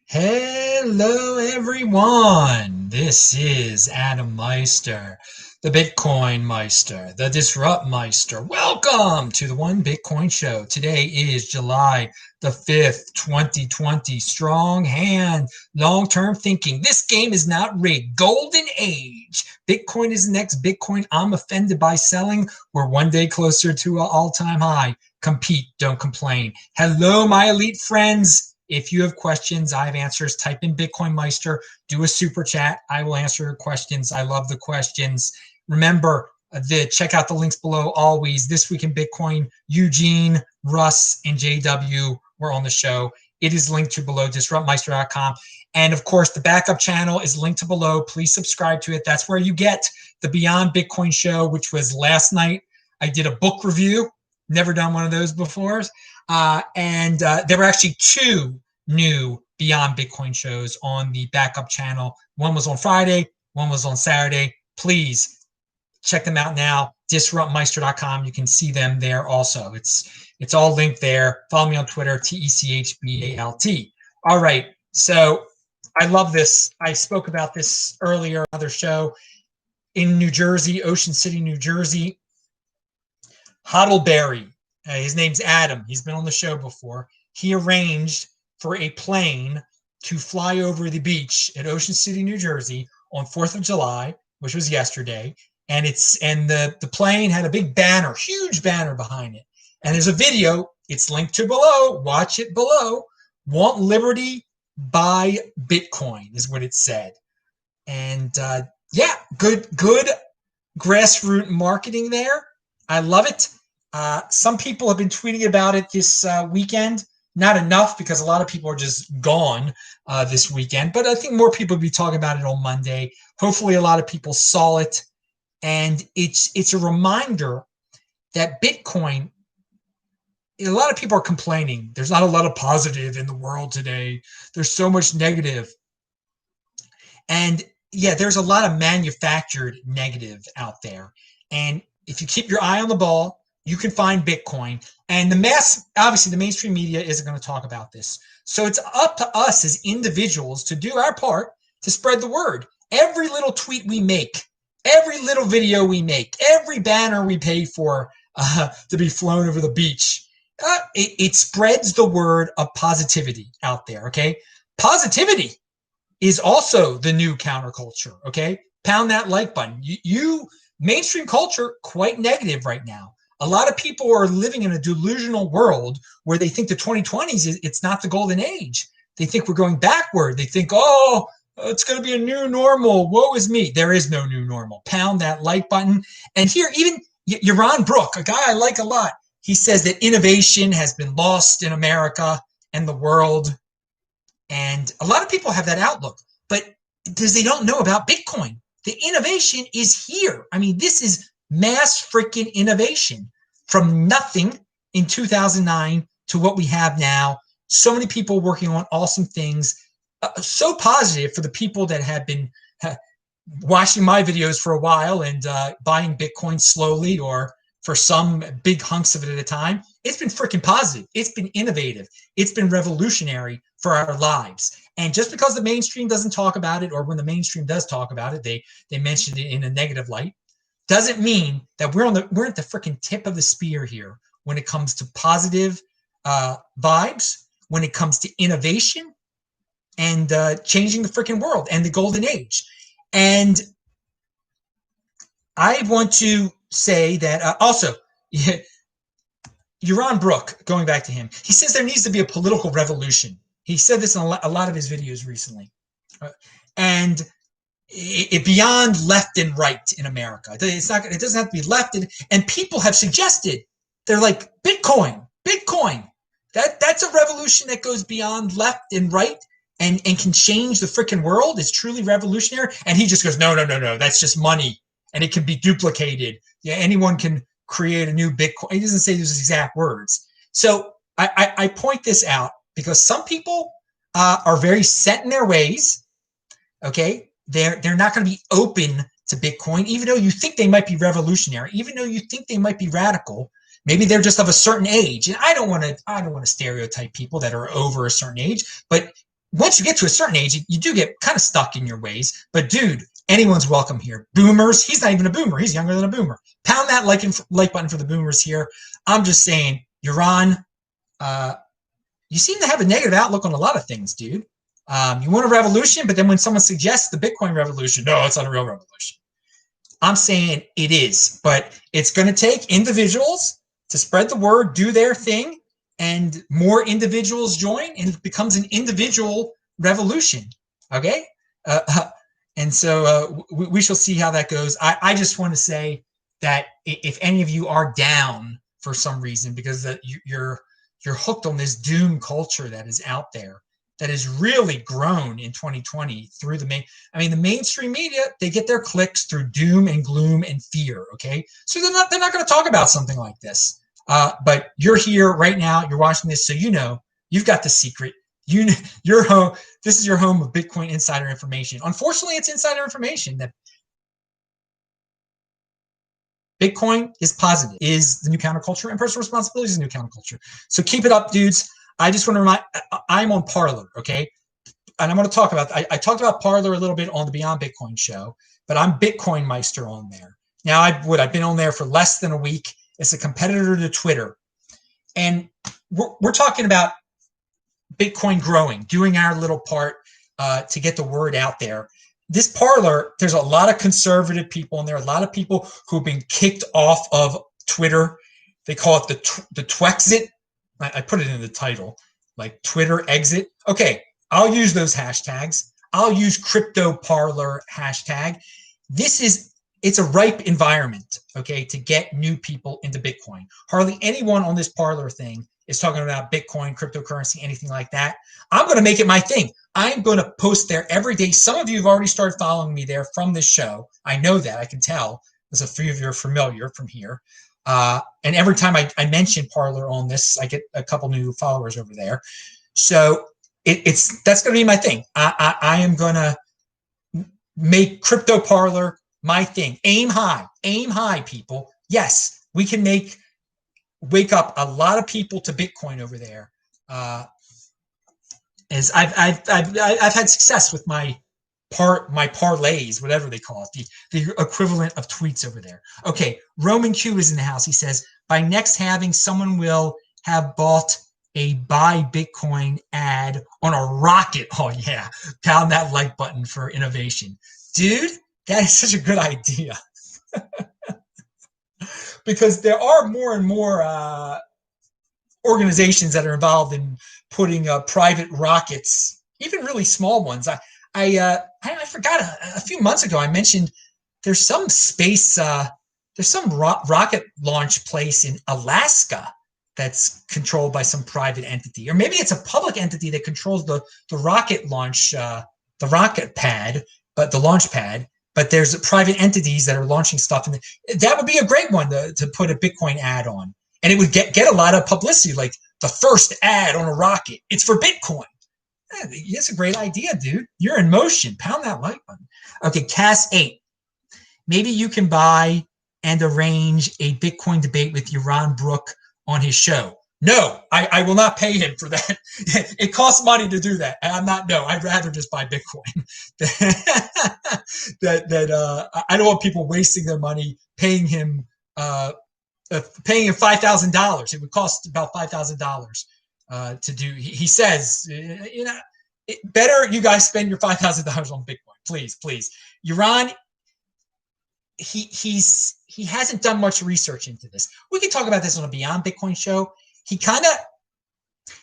Hello, everyone. This is Adam Meister, the Bitcoin Meister, the Disrupt Meister. Welcome to the One Bitcoin Show. Today is July the 5th, 2020. Strong hand, long term thinking. This game is not rigged. Golden age. Bitcoin is the next Bitcoin. I'm offended by selling. We're one day closer to an all time high. Compete, don't complain. Hello, my elite friends. If you have questions, I have answers. Type in BitcoinMeister, do a super chat. I will answer your questions. I love the questions. Remember, check out the links below always. This Week in Bitcoin, Eugene, Russ, and JW were on the show. It is linked to below, disruptmeister.com. And of course, the backup channel is linked to below. Please subscribe to it. That's where you get the Beyond Bitcoin show, which was last night. I did a book review. Never done one of those before. And there were actually two new Beyond Bitcoin shows on the backup channel. One was on Friday, one was on Saturday. Please check them out now. Disruptmeister.com. You can see them there also. It's all linked there. Follow me on Twitter, TECHBALT. All right. So I love this. I spoke about this earlier, another show in New Jersey, Ocean City, New Jersey. Hodlberry. His name's Adam. He's been on the show before. He arranged for a plane to fly over the beach at Ocean City, New Jersey on 4th of July, which was yesterday. And the plane had a big banner, huge banner behind it. And there's a video. It's linked to below. Watch it below. Want liberty, buy Bitcoin is what it said. And yeah, good grassroots marketing there. I love it. Some people have been tweeting about it this weekend. Not enough because a lot of people are just gone this weekend. But I think more people will be talking about it on Monday. Hopefully a lot of people saw it. And it's a reminder that Bitcoin, a lot of people are complaining. There's not a lot of positive in the world today. There's so much negative. And yeah, there's a lot of manufactured negative out there. And if you keep your eye on the ball, you can find Bitcoin. And obviously the mainstream media isn't going to talk about this. So it's up to us as individuals to do our part to spread the word. Every little tweet we make, every little video we make, every banner we pay for to be flown over the beach, it spreads the word of positivity out there, okay? Positivity is also the new counterculture, okay? Pound that like button. Mainstream culture, quite negative right now. A lot of people are living in a delusional world where they think the 2020s, it's not the golden age. They think we're going backward. They think, oh, it's going to be a new normal. Woe is me. There is no new normal. Pound that like button. And here, even Yaron Brook, a guy I like a lot, he says that innovation has been lost in America and the world. And a lot of people have that outlook, but because they don't know about Bitcoin. The innovation is here. I mean, this is mass freaking innovation from nothing in 2009 to what we have now. So many people working on awesome things. So positive for the people that have been watching my videos for a while and buying Bitcoin slowly or for some big hunks of it at a time. It's been freaking positive. It's been innovative. It's been revolutionary for our lives. And just because the mainstream doesn't talk about it, or when the mainstream does talk about it, they mention it in a negative light, doesn't mean that we're at the freaking tip of the spear here when it comes to positive vibes, when it comes to innovation and changing the freaking world and the golden age. And I want to say that also, Yaron Brook, going back to him, he says there needs to be a political revolution. He said this in a lot of his videos recently. And it beyond left and right in America. It doesn't have to be left. And people have suggested, they're like, Bitcoin. That's a revolution that goes beyond left and right and can change the freaking world. It's truly revolutionary. And he just goes, no, that's just money. And it can be duplicated. Yeah, anyone can create a new Bitcoin. He doesn't say those exact words. So I point this out because some people are very set in their ways. Okay, they're not going to be open to Bitcoin, even though you think they might be revolutionary, even though you think they might be radical. Maybe they're just of a certain age, and I don't want to stereotype people that are over a certain age, but once you get to a certain age, you do get kind of stuck in your ways. But dude, anyone's welcome here. Boomers, he's not even a boomer. He's younger than a boomer. Pound that like button for the boomers here. I'm just saying, Yaron, you seem to have a negative outlook on a lot of things, dude. You want a revolution, but then when someone suggests the Bitcoin revolution, no, it's not a real revolution. I'm saying it is, but it's going to take individuals to spread the word, do their thing, and more individuals join, and it becomes an individual revolution. Okay? And so we shall see how that goes. I just want to say that if any of you are down for some reason, because you're hooked on this doom culture that is out there, that has really grown in 2020 through the mainstream media, they get their clicks through doom and gloom and fear. Okay, so they're not going to talk about something like this. But you're here right now. You're watching this, so you know you've got the secret. Your home. This is your home of Bitcoin insider information. Unfortunately, it's insider information that Bitcoin is positive, is the new counterculture, and personal responsibility is the new counterculture. So keep it up, dudes. I just want to remind, I'm on Parler, okay? And I'm going to talk about, I talked about Parler a little bit on the Beyond Bitcoin show, but I'm BitcoinMeister on there. Now, I've been on there for less than a week. It's a competitor to Twitter. And we're talking about Bitcoin growing, doing our little part to get the word out there. This Parler, there's a lot of conservative people in there, a lot of people who've been kicked off of Twitter. They call it the Twexit. I put it in the title, like Twitter exit. Okay, I'll use those hashtags. I'll use crypto Parler hashtag. It's a ripe environment, okay, to get new people into Bitcoin. Hardly anyone on this Parler thing is talking about Bitcoin, cryptocurrency, anything like that. I'm going to make it my thing. I'm going to post there every day. Some of you have already started following me there from this show. I know that. I can tell. There's a few of you are familiar from here. And every time I mention Parler on this, I get a couple new followers over there. So that's going to be my thing. I am going to make crypto Parler my thing. Aim high, people. Yes, we can wake up a lot of people to Bitcoin over there. As I've had success with my parlays, whatever they call it, the equivalent of tweets over there. Okay, Roman Q is in the house. He says, by next halving, someone will have bought a buy Bitcoin ad on a rocket. Oh yeah, pound that like button for innovation. Dude, that is such a good idea. Because there are more and more organizations that are involved in putting private rockets, even really small ones. I forgot a few months ago I mentioned there's some space, there's some rocket launch place in Alaska that's controlled by some private entity, or maybe it's a public entity that controls the rocket launch, the rocket pad, but the launch pad. But there's private entities that are launching stuff, and that would be a great one to put a Bitcoin ad on, and it would get a lot of publicity, like the first ad on a rocket. It's for Bitcoin. It's a great idea, dude. You're in motion. Pound that like button. Okay, Cass 8. Maybe you can buy and arrange a Bitcoin debate with Yaron Brook on his show. No, I will not pay him for that. It costs money to do that. And I'd rather just buy Bitcoin. I don't want people wasting their money paying him $5,000. It would cost about $5,000 to do. He says, better you guys spend your $5,000 on Bitcoin, please. Yaron, he hasn't done much research into this. We can talk about this on a Beyond Bitcoin show.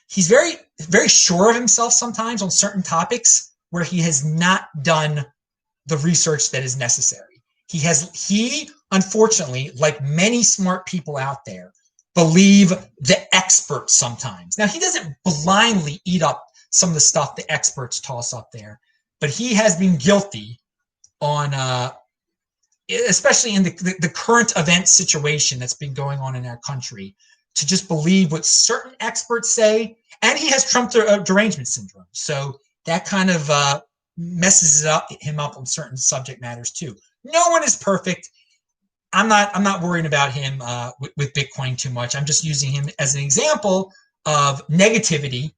He's very, very sure of himself sometimes on certain topics where he has not done the research that is necessary. He unfortunately, like many smart people out there, believe the experts sometimes. Now, he doesn't blindly eat up some of the stuff the experts toss up there, but he has been guilty on, especially in the current event situation that's been going on in our country, to just believe what certain experts say. And he has Trump derangement syndrome. So that kind of messes him up on certain subject matters too. No one is perfect. I'm not worrying about him with Bitcoin too much. I'm just using him as an example of negativity.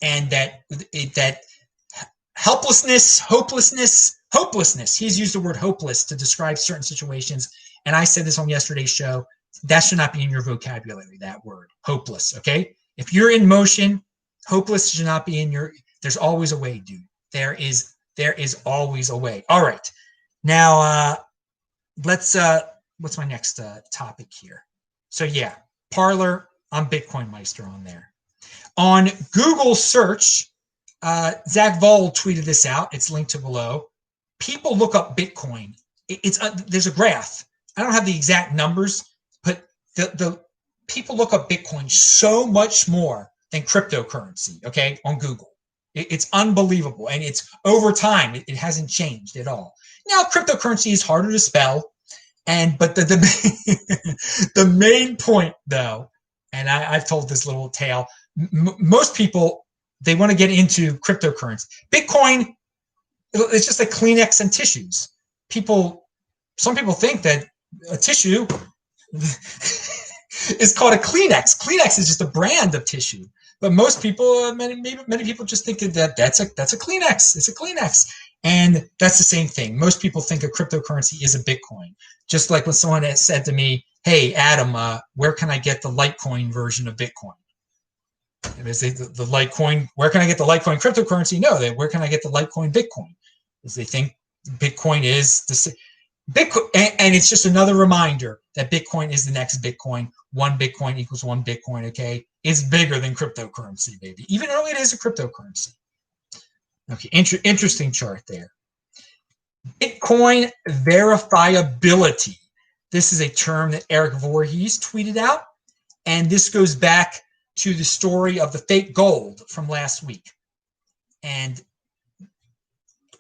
and that helplessness, hopelessness. He's used the word hopeless to describe certain situations. And I said this on yesterday's show. That should not be in your vocabulary, that word, hopeless, okay? If you're in motion, hopeless should not be in your, there's always a way, dude. There is always a way. All right. Now, let's, what's my next topic here? So yeah, Parler, I'm BitcoinMeister on there. On Google search, Zach Vold tweeted this out. It's linked to below. People look up Bitcoin. There's a graph. I don't have the exact numbers, but the people look up Bitcoin so much more than cryptocurrency, okay, on Google. It's unbelievable. And it's over time. It hasn't changed at all. Now, cryptocurrency is harder to spell. But the main point, though, and I've told this little tale, most people, they want to get into cryptocurrency. Bitcoin, it's just like Kleenex and tissues. Some people think that a tissue is called a Kleenex. Kleenex is just a brand of tissue. But most people, many people just think that that's a Kleenex. It's a Kleenex. And that's the same thing. Most people think a cryptocurrency is a Bitcoin. Just like when someone has said to me, hey, Adam, where can I get the Litecoin version of Bitcoin? And they say the Litecoin, where can I get the Litecoin cryptocurrency? No, where can I get the Litecoin Bitcoin? Because they think Bitcoin is the same. Bitcoin, and it's just another reminder that Bitcoin is the next Bitcoin. One Bitcoin equals one Bitcoin, okay? It's bigger than cryptocurrency, baby, even though it is a cryptocurrency. Okay, interesting chart there. Bitcoin verifiability. This is a term that Eric Voorhees tweeted out, and this goes back to the story of the fake gold from last week. And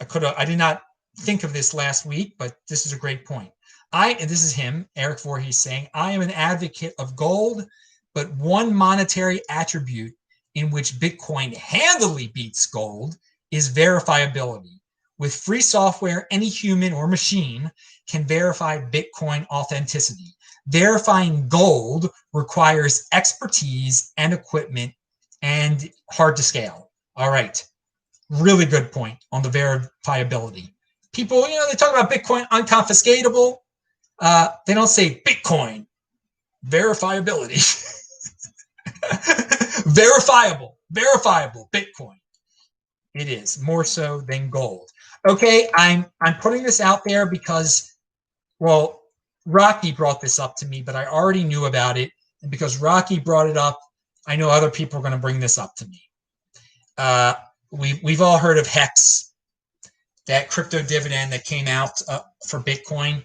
I did not think of this last week, but this is a great point. And this is him, Eric Voorhees, saying, I am an advocate of gold, but one monetary attribute in which Bitcoin handily beats gold is verifiability. With free software, any human or machine can verify Bitcoin authenticity. Verifying gold requires expertise and equipment and hard to scale. All right. Really good point on the verifiability. People, they talk about Bitcoin unconfiscatable. They don't say Bitcoin verifiability. Verifiable Bitcoin. It is more so than gold. Okay, I'm putting this out there because, well, Rocky brought this up to me, but I already knew about it. And because Rocky brought it up, I know other people are going to bring this up to me. We've all heard of Hex, that crypto dividend that came out for Bitcoin,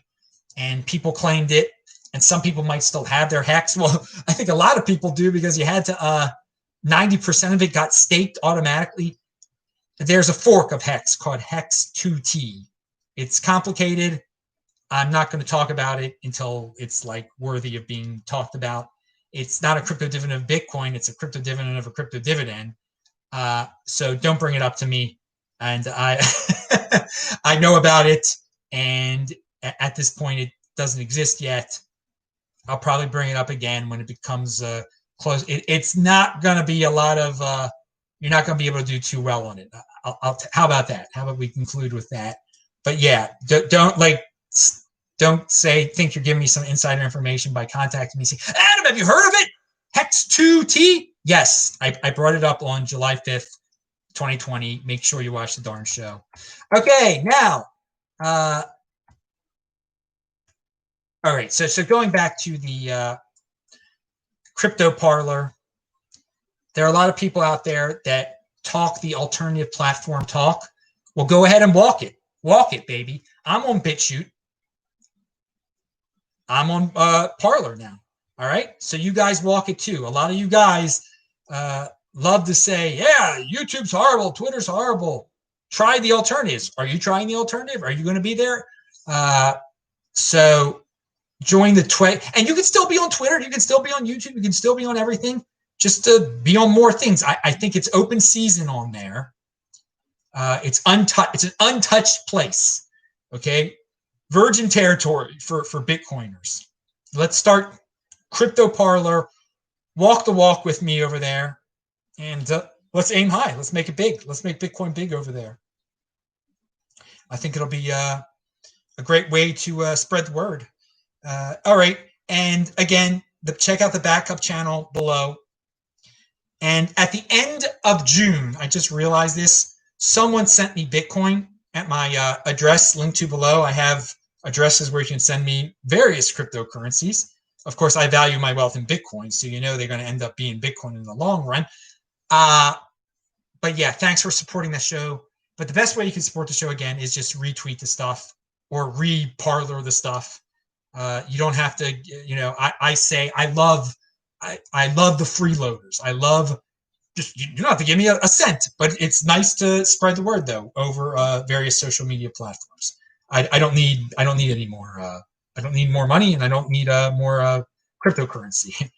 and people claimed it. And some people might still have their Hex. Well, I think a lot of people do because you had to 90% of it got staked automatically. There's a fork of Hex called Hex 2T. It's complicated. I'm not going to talk about it until it's like worthy of being talked about. It's not a crypto dividend of Bitcoin. It's a crypto dividend of a crypto dividend. So don't bring it up to me. And I I know about it. And at this point, it doesn't exist yet. I'll probably bring it up again when it becomes close. It's not going to be a lot of, you're not going to be able to do too well on it. How about that? How about we conclude with that? But yeah, don't think you're giving me some insider information by contacting me saying, Adam, have you heard of it? Hex 2T? Yes, I brought it up on July 5th, 2020. Make sure you watch the darn show. Okay, now, all right, so going back to the crypto parlor, there are a lot of people out there that talk the alternative platform talk. Well, go ahead and walk it. Walk it, baby. I'm on BitChute. I'm on Parler now. All right, so you guys walk it too. A lot of you guys love to say, yeah, YouTube's horrible, Twitter's horrible. Try the alternatives. Are you trying the alternative? Are you going to be there? So join the Twitter. And you can still be on Twitter. You can still be on YouTube. You can still be on everything. Just to be on more things. I think it's open season on there. It's untouched. It's an untouched place. Okay, virgin territory for Bitcoiners. Let's start crypto parlor. Walk the walk with me over there, and let's aim high. Let's make it big. Let's make Bitcoin big over there. I think it'll be a great way to spread the word. All right. And again, check out the backup channel below. And at the end of June, I just realized this, someone sent me Bitcoin at my address linked to below. I have addresses where you can send me various cryptocurrencies. Of course, I value my wealth in Bitcoin, so you know they're going to end up being Bitcoin in the long run. But yeah, thanks for supporting the show. But the best way you can support the show, again, is just retweet the stuff or re-parler the stuff. You don't have to, you know, I say I love the freeloaders. I love, just, you don't have to give me a cent, but it's nice to spread the word though over various social media platforms. I don't need any more. I don't need more money, and I don't need more cryptocurrency.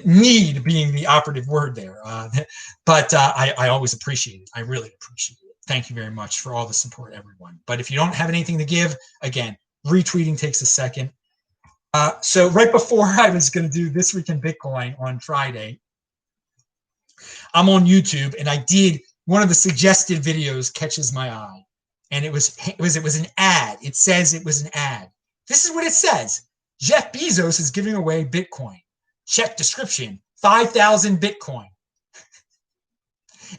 Need being the operative word there, but I always appreciate it. I really appreciate it. Thank you very much for all the support, everyone. But if you don't have anything to give, again, retweeting takes a second. So right before I was going to do This Week in Bitcoin on Friday, I'm on YouTube, and I did one of the suggested videos catches my eye, and it was an ad. It says it was an ad. This is what it says: Jeff Bezos is giving away Bitcoin. Check description: 5,000 Bitcoin.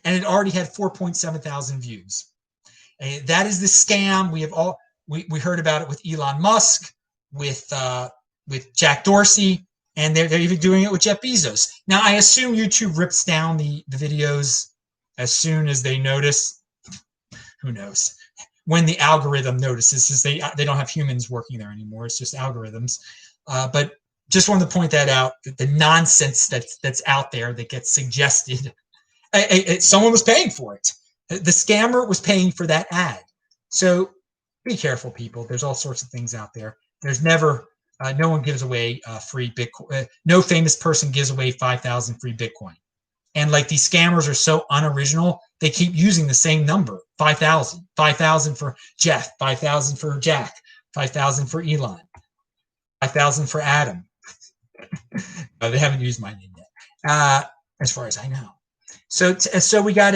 And it already had 4.7 thousand views. And that is the scam. We heard about it with Elon Musk, with Jack Dorsey, and they're even doing it with Jeff Bezos. Now, I assume YouTube rips down the videos as soon as they notice. Who knows? When the algorithm notices, since they don't have humans working there anymore, it's just algorithms. But just wanted to point that out, the nonsense that's out there that gets suggested. Someone was paying for it. The scammer was paying for that ad. So be careful, people. There's all sorts of things out there. There's never, no one gives away free Bitcoin. No famous person gives away 5,000 free Bitcoin. And like these scammers are so unoriginal, they keep using the same number: 5,000, 5,000 for Jeff, 5,000 for Jack, 5,000 for Elon, 5,000 for Adam. They haven't used my name yet, as far as I know. So we got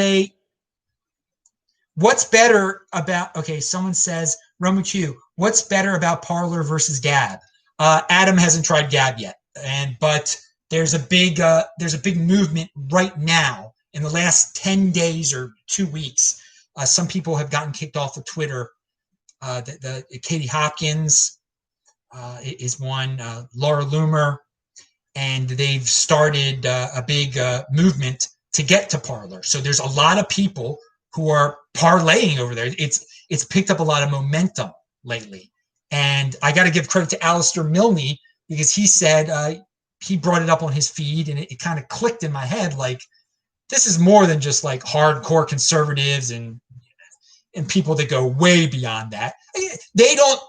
what's better about, okay, someone says, Roman Q, what's better about Parler versus Gab? Adam hasn't tried Gab yet, but there's a big movement right now in the last 10 days or 2 weeks. Some people have gotten kicked off of Twitter. The Katie Hopkins is one, Laura Loomer, and they've started a big movement to get to Parler. So there's a lot of people who are parlaying over there. It's picked up a lot of momentum lately. And I got to give credit to Alistair Milne, because he said, he brought it up on his feed, and it kind of clicked in my head, like, this is more than just like hardcore conservatives and people that go way beyond that. They don't,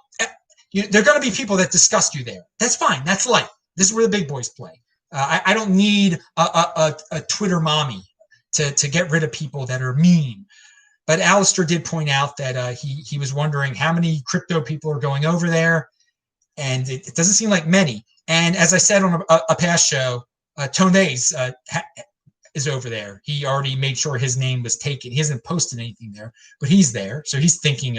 there are going to be people that disgust you there. That's fine. That's life. This is where the big boys play. I don't need a Twitter mommy to get rid of people that are mean. But Alistair did point out that he was wondering how many crypto people are going over there, and it doesn't seem like many. And as I said on a past show, Tonez is over there. He already made sure his name was taken. He hasn't posted anything there, but he's there. So he's thinking,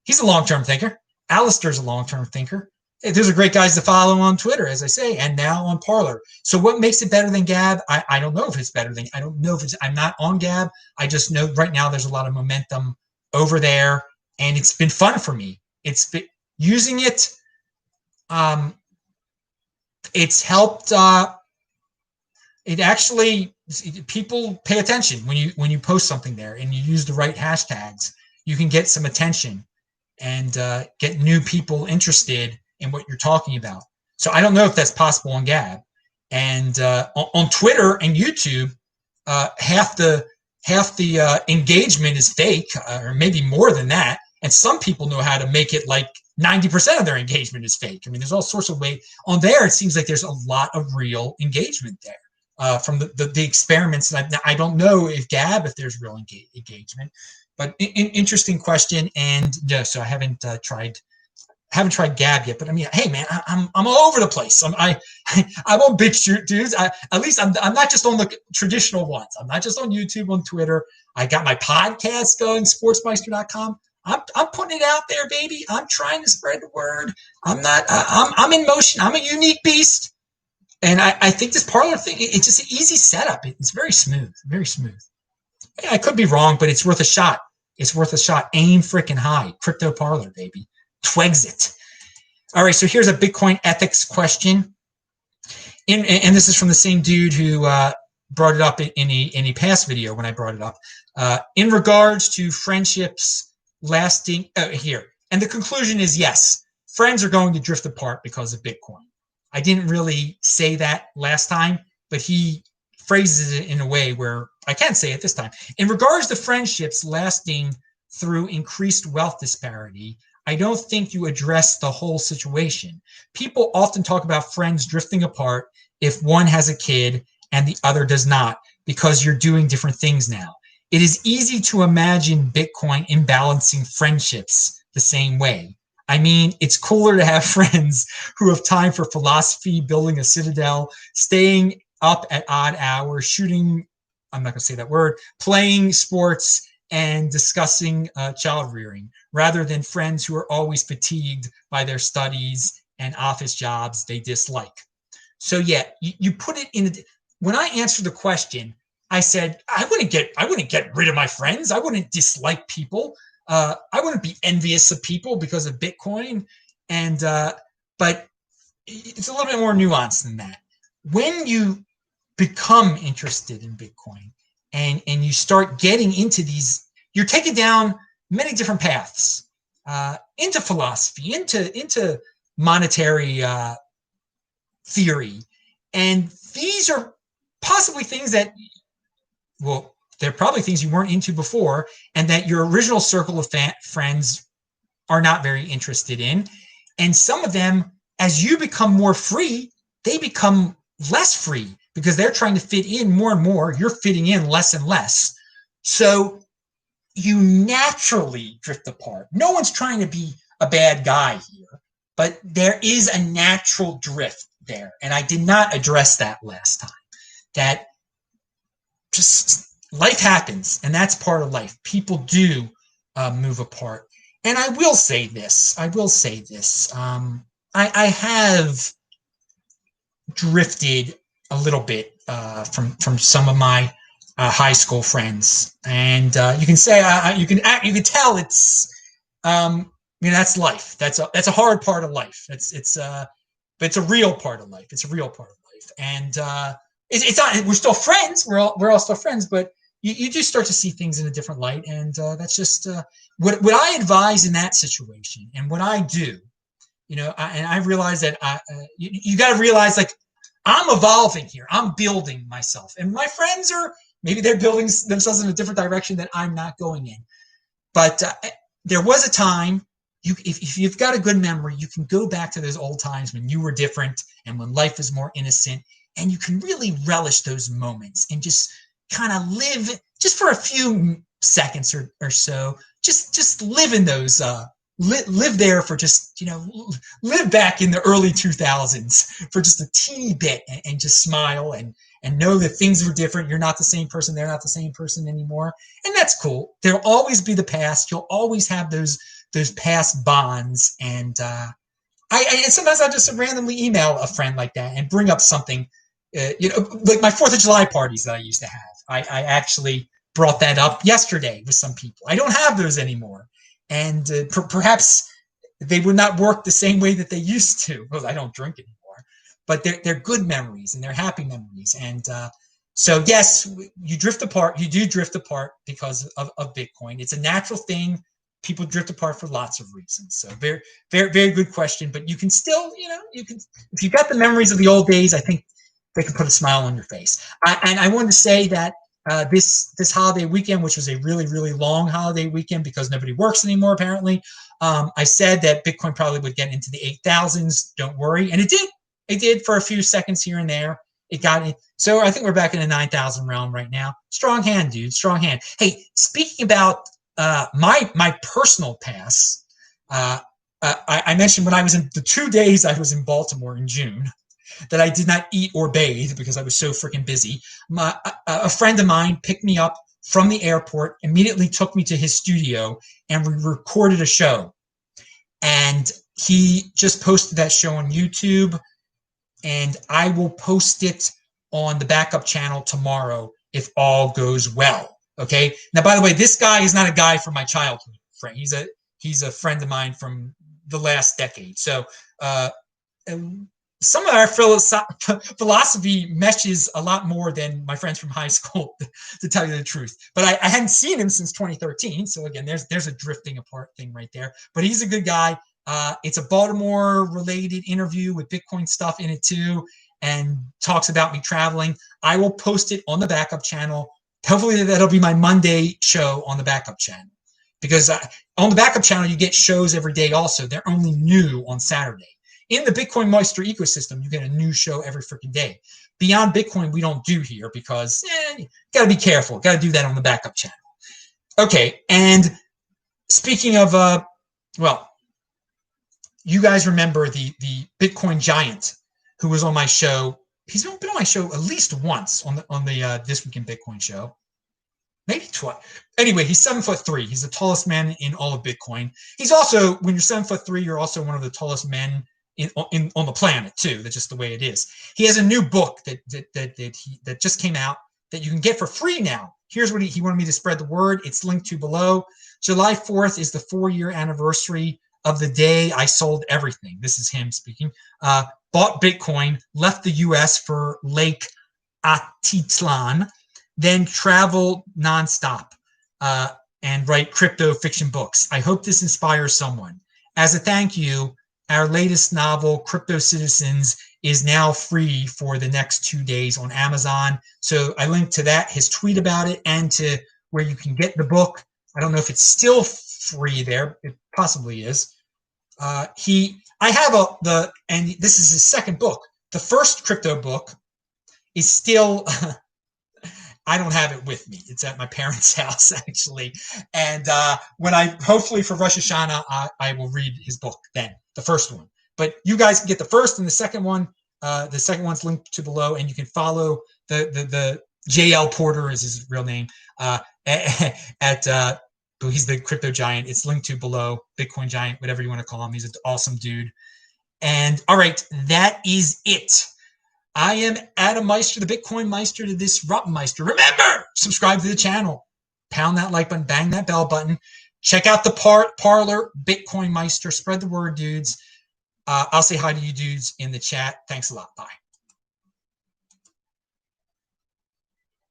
he's a long-term thinker. Alistair's a long-term thinker. Those are great guys to follow on Twitter, as I say, and now on Parler. So what makes it better than Gab? I don't know if it's better than, I don't know if it's, I'm not on Gab. I just know right now there's a lot of momentum over there, and it's been fun for me. It's been using it. It's helped. It actually, people pay attention when you post something there and you use the right hashtags. You can get some attention and get new people interested in what you're talking about. So I don't know if that's possible on Gab. And on Twitter and YouTube, half the engagement is fake, or maybe more than that. And some people know how to make it like 90% of their engagement is fake. I mean, there's all sorts of ways. On there, it seems like there's a lot of real engagement there from the experiments. And I don't know if Gab, if there's real engagement. But interesting question. And yeah, so I haven't tried haven't tried Gab yet, but I mean, hey man, I'm all over the place. I'm on BitChute, at least I'm not just on the traditional ones. I'm not just on YouTube, on Twitter. I got my podcast going, sportsmeister.com. I'm putting it out there, baby. I'm trying to spread the word. I'm in motion. I'm a unique beast. And I think this Parler thing, it's just an easy setup. It's very smooth, very smooth. I could be wrong, but it's worth a shot. It's worth a shot. Aim freaking high. Crypto Parler, baby. Twigs it. All right, so here's a Bitcoin ethics question. And this is from the same dude who brought it up in a past video when I brought it up. In regards to friendships lasting, here. And the conclusion is yes, friends are going to drift apart because of Bitcoin. I didn't really say that last time, but he phrases it in a way where I can say it this time. In regards to friendships lasting through increased wealth disparity, I don't think you address the whole situation. People often talk about friends drifting apart if one has a kid and the other does not, because you're doing different things now. It is easy to imagine Bitcoin imbalancing friendships the same way. I mean, it's cooler to have friends who have time for philosophy, building a citadel, staying up at odd hours, shooting, I'm not going to say that word, playing sports, and discussing child rearing, rather than friends who are always fatigued by their studies and office jobs they dislike. So yeah, you put it in. When I answered the question, I said I wouldn't get rid of my friends. I wouldn't dislike people. I wouldn't be envious of people because of Bitcoin. And but it's a little bit more nuanced than that. When you become interested in Bitcoin and you start getting into these, you're taking down many different paths into philosophy, into monetary theory. And these are possibly things that, well, they're probably things you weren't into before, and that your original circle of friends are not very interested in. And some of them, as you become more free, they become less free because they're trying to fit in more and more. You're fitting in less and less. So you naturally drift apart. No one's trying to be a bad guy here, but there is a natural drift there. And I did not address that last time. That just life happens, and that's part of life. People do move apart. And I will say this. I have drifted a little bit from some of my high school friends, and you can say you can tell it's that's life. That's a hard part of life. But it's a real part of life. It's a real part of life, and it's not. We're still friends. We're all still friends, but you do start to see things in a different light, and that's just what I advise in that situation, and what I do. And I realize that you got to realize, like, I'm evolving here. I'm building myself, and my friends maybe they're building themselves in a different direction that I'm not going in. But there was a time, if you've got a good memory, you can go back to those old times when you were different and when life was more innocent, and you can really relish those moments and just kind of live just for a few seconds or so. Just live in those. Live there for just, live back in the early 2000s for just a teeny bit, and just smile and know that things were different. You're not the same person. They're not the same person anymore. And that's cool. There'll always be the past. You'll always have those past bonds. And and sometimes I'll just randomly email a friend like that and bring up something, like my 4th of July parties that I used to have. I actually brought that up yesterday with some people. I don't have those anymore. And perhaps they would not work the same way that they used to. Well, I don't drink anymore, but they're good memories and they're happy memories. And so, yes, you drift apart. You do drift apart because of Bitcoin. It's a natural thing. People drift apart for lots of reasons. So very, very, very good question. But you can still, if you've got the memories of the old days, I think they can put a smile on your face. And I wanted to say that this holiday weekend, which was a really, really long holiday weekend because nobody works anymore, apparently. I said that Bitcoin probably would get into the 8,000s. Don't worry. And it did. It did for a few seconds here and there. It got it. So I think we're back in the 9,000 realm right now. Strong hand, dude. Strong hand. Hey, speaking about my personal pass, I mentioned when I was in the 2 days I was in Baltimore in June that I did not eat or bathe because I was so freaking busy. A friend of mine picked me up from the airport, immediately took me to his studio, and we recorded a show. And he just posted that show on YouTube, and I will post it on the backup channel tomorrow if all goes well. Okay. Now, by the way, this guy is not a guy from my childhood friend. He's a friend of mine from the last decade. So some of our philosophy meshes a lot more than my friends from high school, to tell you the truth. But I hadn't seen him since 2013. So again, there's a drifting apart thing right there. But he's a good guy. It's a Baltimore-related interview with Bitcoin stuff in it too, and talks about me traveling. I will post it on the backup channel. Hopefully that'll be my Monday show on the backup channel, because on the backup channel you get shows every day also. They're only new on Saturday. In the BitcoinMeister ecosystem, you get a new show every freaking day. Beyond Bitcoin, we don't do here because you got to be careful. Got to do that on the backup channel. Okay, and speaking of, well, you guys remember the Bitcoin giant who was on my show. He's been on my show at least once on the This Week in Bitcoin show, maybe twice. Anyway, he's 7'3". He's the tallest man in all of Bitcoin. He's also, when you're 7'3", you're also one of the tallest men on the planet too. That's just the way it is. He has a new book that just came out that you can get for free now. Here's what he wanted me to spread the word. It's linked to below. July 4th is the 4-year anniversary of the day I sold everything. This is him speaking. Bought Bitcoin, left the U.S. for Lake Atitlan, then travel nonstop and write crypto fiction books. I hope this inspires someone. As a thank you, our latest novel, Crypto Citizens, is now free for the next 2 days on Amazon. So I linked to that, his tweet about it, and to where you can get the book. I don't know if it's still free there. It possibly is. I have and this is his second book. The first crypto book is still, I don't have it with me. It's at my parents' house, actually. And when hopefully for Rosh Hashanah, I will read his book then, the first one. But you guys can get the first and the second one. The second one's linked to below, and you can follow the JL Porter is his real name he's the crypto giant. It's linked to below, Bitcoin giant, whatever you want to call him. He's an awesome dude. And all right, that is it. I am Adam Meister, the Bitcoin Meister to this Meister. Remember, subscribe to the channel. Pound that like button, bang that bell button. Check out the Parler BitcoinMeister. Spread the word, dudes. I'll say hi to you dudes in the chat. Thanks a lot. Bye.